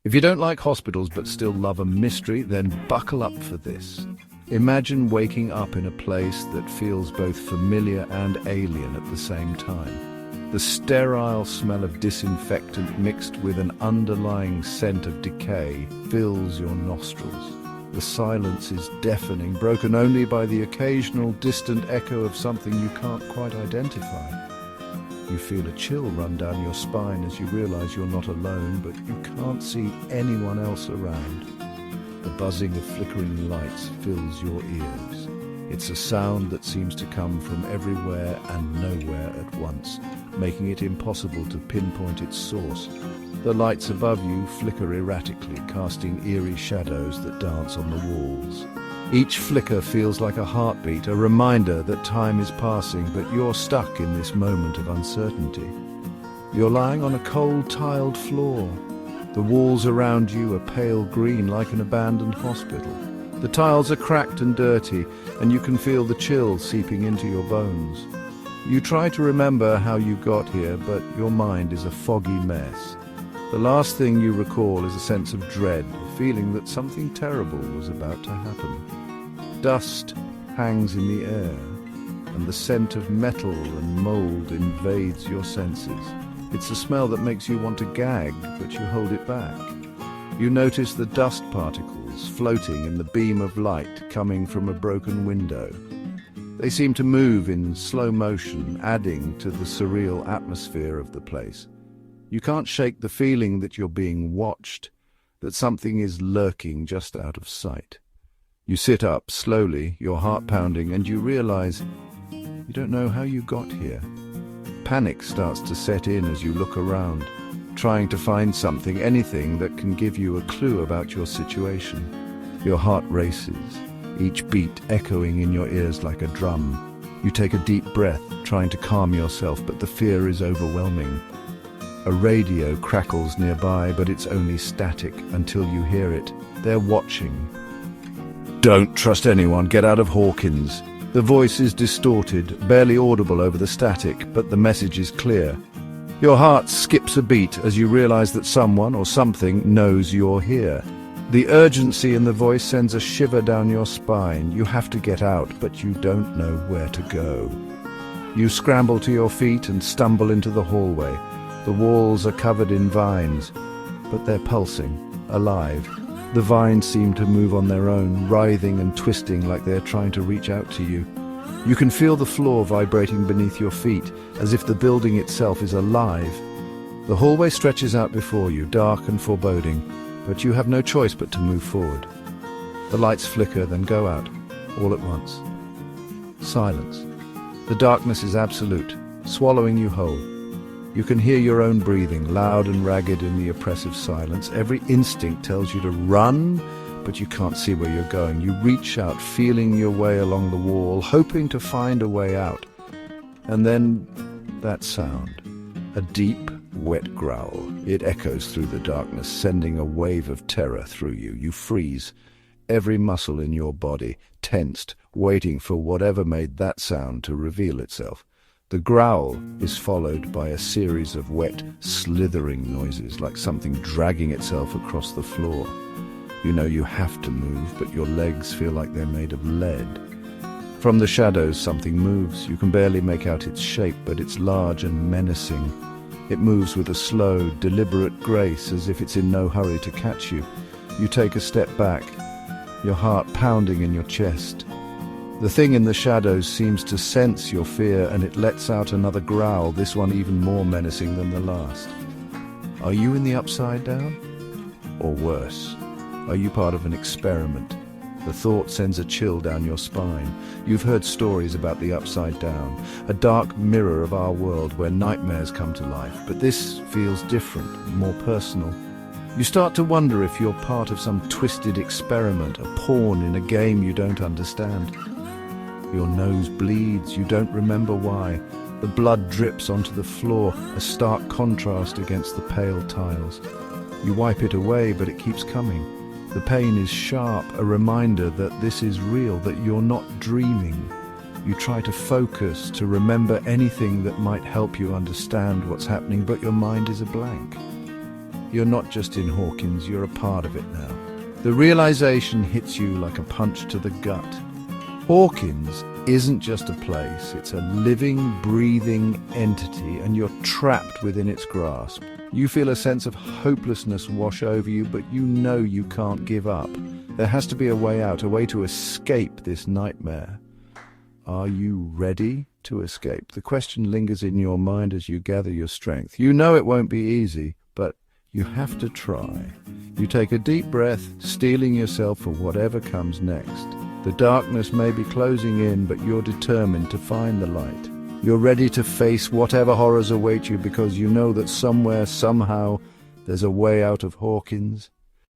If you don't like hospitals but still love a mystery, then buckle up for this. Imagine waking up in a place that feels both familiar and alien at the same time. The sterile smell of disinfectant mixed with an underlying scent of decay fills your nostrils. The silence is deafening, broken only by the occasional distant echo of something you can't quite identify. You feel a chill run down your spine as you realize you're not alone, but you can't see anyone else around. The buzzing of flickering lights fills your ears. It's a sound that seems to come from everywhere and nowhere at once, making it impossible to pinpoint its source. The lights above you flicker erratically, casting eerie shadows that dance on the walls. Each flicker feels like a heartbeat, a reminder that time is passing, but you're stuck in this moment of uncertainty. You're lying on a cold, tiled floor. The walls around you are pale green, like an abandoned hospital. The tiles are cracked and dirty, and you can feel the chill seeping into your bones. You try to remember how you got here, but your mind is a foggy mess. The last thing you recall is a sense of dread, a feeling that something terrible was about to happen. Dust hangs in the air, and the scent of metal and mold invades your senses. It's a smell that makes you want to gag, but you hold it back. You notice the dust particles floating in the beam of light coming from a broken window. They seem to move in slow motion, adding to the surreal atmosphere of the place. You can't shake the feeling that you're being watched, that something is lurking just out of sight. You sit up slowly, your heart pounding, and you realize you don't know how you got here. Panic starts to set in as you look around, trying to find something, anything that can give you a clue about your situation. Your heart races, each beat echoing in your ears like a drum. You take a deep breath, trying to calm yourself, but the fear is overwhelming. A radio crackles nearby, but it's only static until you hear it. They're watching. "Don't trust anyone, get out of Hawkins." The voice is distorted, barely audible over the static, but the message is clear. Your heart skips a beat as you realize that someone or something knows you're here. The urgency in the voice sends a shiver down your spine. You have to get out, but you don't know where to go. You scramble to your feet and stumble into the hallway. The walls are covered in vines, but they're pulsing, alive. The vines seem to move on their own, writhing and twisting like they're trying to reach out to you. You can feel the floor vibrating beneath your feet, as if the building itself is alive. The hallway stretches out before you, dark and foreboding, but you have no choice but to move forward. The lights flicker, then go out, all at once. Silence. The darkness is absolute, swallowing you whole. You can hear your own breathing, loud and ragged in the oppressive silence. Every instinct tells you to run, but you can't see where you're going. You reach out, feeling your way along the wall, hoping to find a way out. And then that sound, a deep, wet growl. It echoes through the darkness, sending a wave of terror through you. You freeze, every muscle in your body tensed, waiting for whatever made that sound to reveal itself. The growl is followed by a series of wet, slithering noises, like something dragging itself across the floor. You know you have to move, but your legs feel like they're made of lead. From the shadows, something moves. You can barely make out its shape, but it's large and menacing. It moves with a slow, deliberate grace, as if it's in no hurry to catch you. You take a step back, your heart pounding in your chest. The thing in the shadows seems to sense your fear, and it lets out another growl, this one even more menacing than the last. Are you in the upside down? Or worse, are you part of an experiment? The thought sends a chill down your spine. You've heard stories about the upside down, a dark mirror of our world where nightmares come to life, but this feels different, more personal. You start to wonder if you're part of some twisted experiment, a pawn in a game you don't understand. Your nose bleeds, you don't remember why. The blood drips onto the floor, a stark contrast against the pale tiles. You wipe it away, but it keeps coming. The pain is sharp, a reminder that this is real, that you're not dreaming. You try to focus, to remember anything that might help you understand what's happening, but your mind is a blank. You're not just in Hawkins, you're a part of it now. The realization hits you like a punch to the gut. Hawkins isn't just a place, it's a living, breathing entity, and you're trapped within its grasp. You feel a sense of hopelessness wash over you, but you know you can't give up. There has to be a way out, a way to escape this nightmare. Are you ready to escape? The question lingers in your mind as you gather your strength. You know it won't be easy, but you have to try. You take a deep breath, steeling yourself for whatever comes next. The darkness may be closing in, but you're determined to find the light. You're ready to face whatever horrors await you because you know that somewhere, somehow, there's a way out of Hawkins.